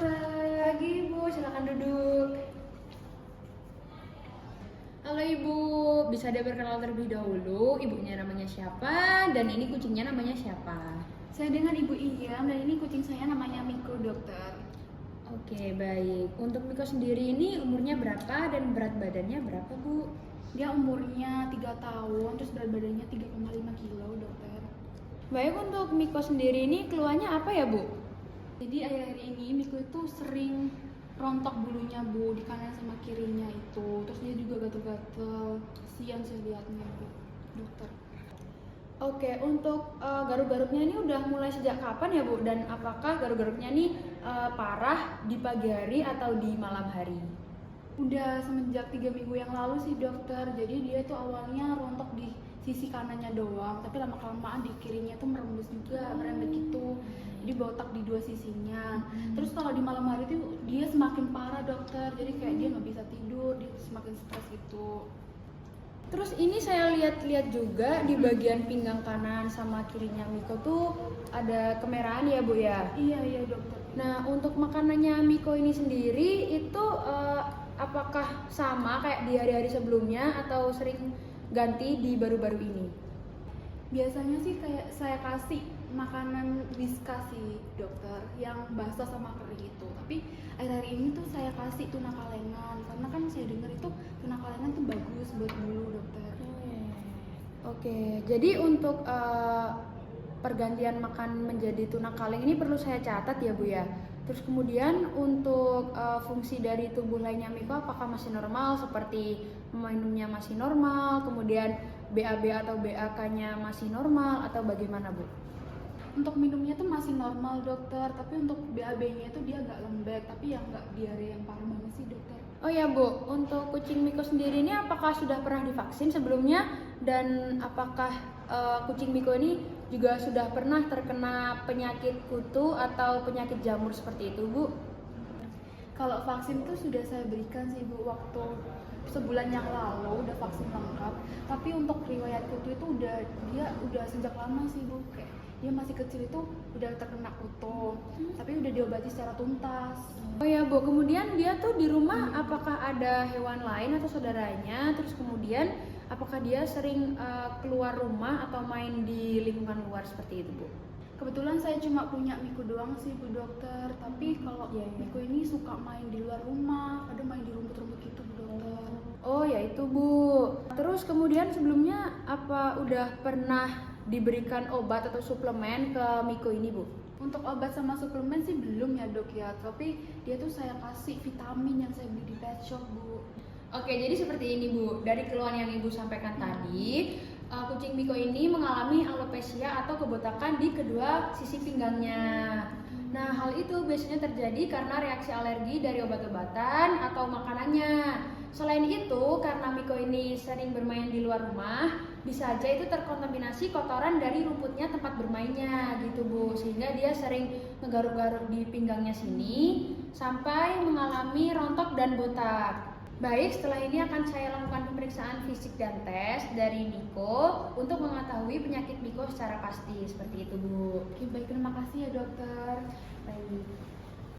Pagi Ibu, silakan duduk. Halo Ibu, bisa diperkenalkan terlebih dahulu, ibunya namanya siapa dan ini kucingnya namanya siapa? Saya dengan Ibu Iyam dan ini kucing saya namanya Miko, dokter. Oke, baik. Untuk Miko sendiri ini umurnya berapa dan berat badannya berapa, Bu? Dia umurnya 3 tahun, terus berat badannya 3,5 kilo, dokter. Baik, untuk Miko sendiri ini keluhannya apa ya, Bu? Jadi akhir-akhir ini Miko itu sering rontok bulunya, Bu, di kanan sama kirinya itu. Terus dia juga gatel-gatel. Kasihan saya lihatnya, Bu, dokter. Oke, untuk garuk-garuknya ini udah mulai sejak kapan ya, Bu? Dan apakah garuk-garuknya ini parah di pagi hari atau di malam hari? Udah semenjak 3 minggu yang lalu sih, dokter. Jadi dia itu awalnya rontok di sisi kanannya doang, tapi lama-kelamaan di kirinya tuh merembes juga, merembet gitu. Jadi botak di dua sisinya. Terus kalau di malam hari tuh dia semakin parah, dokter. Jadi kayak dia nggak bisa tidur, dia semakin stres gitu. Terus ini saya lihat-lihat juga di bagian pinggang kanan sama kirinya Miko tuh ada kemerahan ya, Bu ya? Iya dokter. Nah, untuk makanannya Miko ini sendiri itu apakah sama kayak di hari-hari sebelumnya atau sering ganti di baru-baru ini? Biasanya sih kayak saya kasih makanan Whiskas sih, dokter, yang basah sama kering itu. Tapi akhir-akhir ini tuh saya kasih tuna kalengan karena kan saya dengar itu tuna kalengan tuh bagus buat bulu, dokter. Oke, jadi untuk pergantian makan menjadi tuna kaleng ini perlu saya catat ya, Bu ya. Terus kemudian untuk fungsi dari tubuh lainnya Miko apakah masih normal seperti minumnya masih normal, kemudian BAB atau BAK-nya masih normal atau bagaimana, Bu? Untuk minumnya tuh masih normal, dokter, tapi untuk BAB-nya itu dia agak lembek, tapi yang nggak diare yang parah banget sih, dokter. Oh ya, Bu, untuk kucing Miko sendiri ini apakah sudah pernah divaksin sebelumnya dan apakah kucing Miko ini juga sudah pernah terkena penyakit kutu atau penyakit jamur seperti itu, Bu? Kalau vaksin tuh sudah saya berikan sih, Bu, waktu sebulan yang lalu udah vaksin lengkap. Tapi untuk riwayat kutu itu dia udah sejak lama sih, Bu. Kayak dia masih kecil itu udah terkena kutu, tapi udah diobati secara tuntas. Oh ya, Bu, kemudian dia tuh di rumah apakah ada hewan lain atau saudaranya? Terus kemudian apakah dia sering keluar rumah atau main di lingkungan luar seperti itu, Bu? Kebetulan saya cuma punya Miko doang sih, Bu dokter. Tapi kalau Miko ini suka main di luar rumah, kadang main di rumput-rumput gitu, Bu dokter. Oh ya itu, Bu. Terus kemudian sebelumnya apa udah pernah diberikan obat atau suplemen ke Miko ini, Bu? Untuk obat sama suplemen sih belum ya, Dok ya. Tapi dia tuh saya kasih vitamin yang saya beli di pet shop, Bu. Oke, jadi seperti ini, Bu. Dari keluhan yang Ibu sampaikan tadi, kucing Miko ini mengalami alopecia atau kebotakan di kedua sisi pinggangnya. Nah, hal itu biasanya terjadi karena reaksi alergi dari obat-obatan atau makanannya. Selain itu, karena Miko ini sering bermain di luar rumah, bisa aja itu terkontaminasi kotoran dari rumputnya tempat bermainnya gitu, Bu. Sehingga dia sering ngegaruk-garuk di pinggangnya sini sampai mengalami rontok dan botak. Baik, setelah ini akan saya lakukan pemeriksaan fisik dan tes dari Miko untuk mengetahui penyakit Miko secara pasti. Seperti itu, Bu. Oke, baik, terima kasih ya, dokter. Baik.